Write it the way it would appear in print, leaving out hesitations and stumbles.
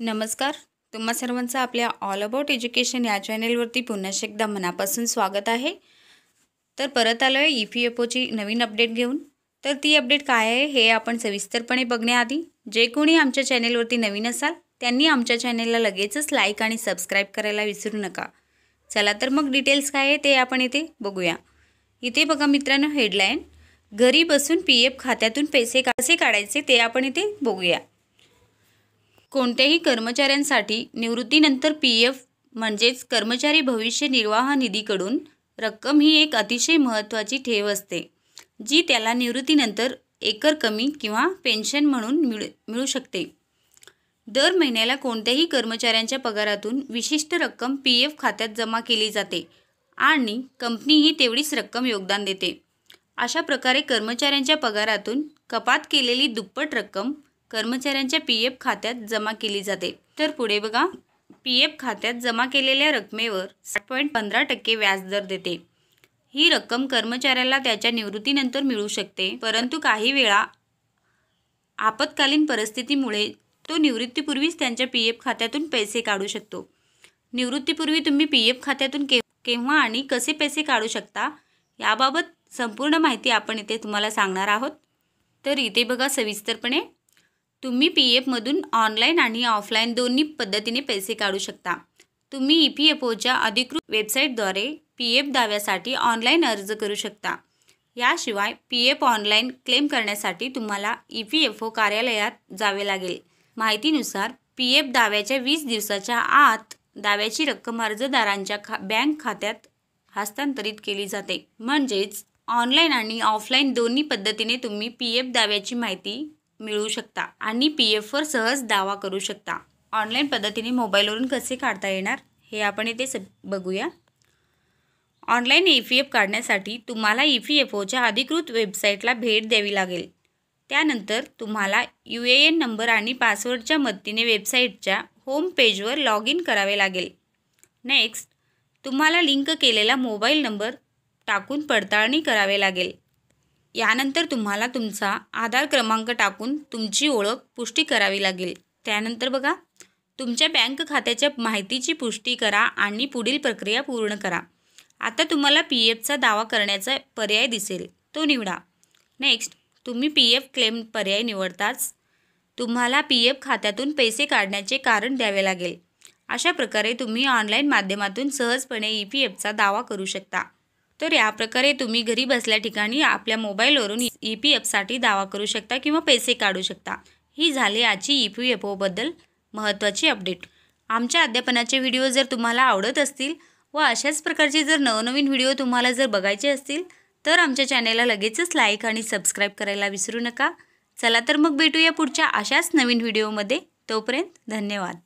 नमस्कार. तुम्हा सर्वांचं आपल्या ऑल अबाउट एज्युकेशन या चॅनेलवरती पुन्हा एकदा मनापासून स्वागत आहे. तर परत आलो आहे EPFOची नवीन अपडेट घेऊन. तर ती अपडेट काय आहे हे आपण सविस्तरपणे बघण्याआधी जे कोणी आमच्या चॅनेलवरती नवीन असाल त्यांनी आमच्या चॅनेलला लगेचच लाईक आणि सबस्क्राईब करायला विसरू नका. चला तर मग डिटेल्स काय आहे ते आपण इथे बघूया. इथे बघा मित्रांनो, हेडलाईन घरी बसून PF खात्यातून पैसे कसे काढायचे ते आपण इथे बघूया. कोणत्याही कर्मचाऱ्यांसाठी निवृत्तीनंतर PF म्हणजेच कर्मचारी भविष्य निर्वाह निधीकडून रक्कम ही एक अतिशय महत्त्वाची ठेव असते, जी त्याला निवृत्तीनंतर एकरकमी किंवा पेन्शन म्हणून मिळू शकते. दर महिन्याला कोणत्याही कर्मचाऱ्यांच्या पगारातून विशिष्ट रक्कम PF खात्यात जमा केली जाते आणि कंपनीही तेवढीच रक्कम योगदान देते. अशा प्रकारे कर्मचाऱ्यांच्या पगारातून कपात केलेली दुप्पट रक्कम कर्मचाऱ्यांच्या PF खात्यात जमा केली जाते. तर पुढे बघा, PF खात्यात जमा केलेल्या रकमेवर 7.15% व्याजदर देते. ही रक्कम कर्मचाऱ्याला त्याच्या निवृत्तीनंतर मिळू शकते, परंतु काही वेळा आपत्कालीन परिस्थितीमुळे तो निवृत्तीपूर्वीच त्यांच्या PF खात्यातून पैसे काढू शकतो. निवृत्तीपूर्वी तुम्ही PF खात्यातून केव्हा आणि कसे पैसे काढू शकता याबाबत संपूर्ण माहिती आपण इथे तुम्हाला सांगणार आहोत. तर इथे बघा सविस्तरपणे, तुम्ही PFमधून ऑनलाईन आणि ऑफलाईन दोन्ही पद्धतीने पैसे काढू शकता. तुम्ही EPFOच्या अधिकृत वेबसाईटद्वारे PF दाव्यासाठी ऑनलाईन अर्ज करू शकता. याशिवाय PF ऑनलाईन क्लेम करण्यासाठी तुम्हाला EPFO कार्यालयात जावे लागेल. माहितीनुसार PF दाव्याच्या 20 दिवसाच्या आत दाव्याची रक्कम अर्जदारांच्या बँक खात्यात हस्तांतरित केली जाते. म्हणजेच ऑनलाईन आणि ऑफलाईन दोन्ही पद्धतीने तुम्ही PF दाव्याची माहिती मिळवू शकता आणि PFवर सहज दावा करू शकता. ऑनलाईन पद्धतीने मोबाईलवरून कसे काढता येणार हे आपण इथे बघूया. ऑनलाईन EPF काढण्यासाठी तुम्हाला EPFOच्या अधिकृत वेबसाईटला भेट द्यावी लागेल. त्यानंतर तुम्हाला UAN नंबर आणि पासवर्डच्या मदतीने वेबसाईटच्या होम पेजवर लॉग इन करावे लागेल. नेक्स्ट तुम्हाला लिंक केलेला मोबाईल नंबर टाकून पडताळणी करावी लागेल. यानंतर तुम्हाला तुमचा आधार क्रमांक टाकून तुमची ओळख पुष्टी करावी लागेल. त्यानंतर बघा, तुमच्या बँक खात्याच्या माहितीची पुष्टी करा आणि पुढील प्रक्रिया पूर्ण करा. आता तुम्हाला PFचा दावा करण्याचा पर्याय दिसेल, तो निवडा. नेक्स्ट तुम्ही PF क्लेम पर्याय निवडताच तुम्हाला PF खात्यातून पैसे काढण्याचे कारण द्यावे लागेल. अशा प्रकारे तुम्ही ऑनलाईन माध्यमातून सहजपणे EPFचा दावा करू शकता. तर या प्रकारे तुम्ही घरी बसल्या ठिकाणी आपल्या मोबाईलवरून EPFसाठी दावा करू शकता किंवा पैसे काढू शकता. ही झाली आजची EPFOबद्दल महत्त्वाची अपडेट. आमच्या अध्यापनाचे व्हिडिओ जर तुम्हाला आवडत असतील व अशाच प्रकारचे जर नवनवीन व्हिडिओ तुम्हाला जर बघायचे असतील तर आमच्या चॅनेलला लगेचच लाईक आणि सबस्क्राईब करायला विसरू नका. चला तर मग भेटूया पुढच्या अशाच नवीन व्हिडिओमध्ये. तोपर्यंत धन्यवाद.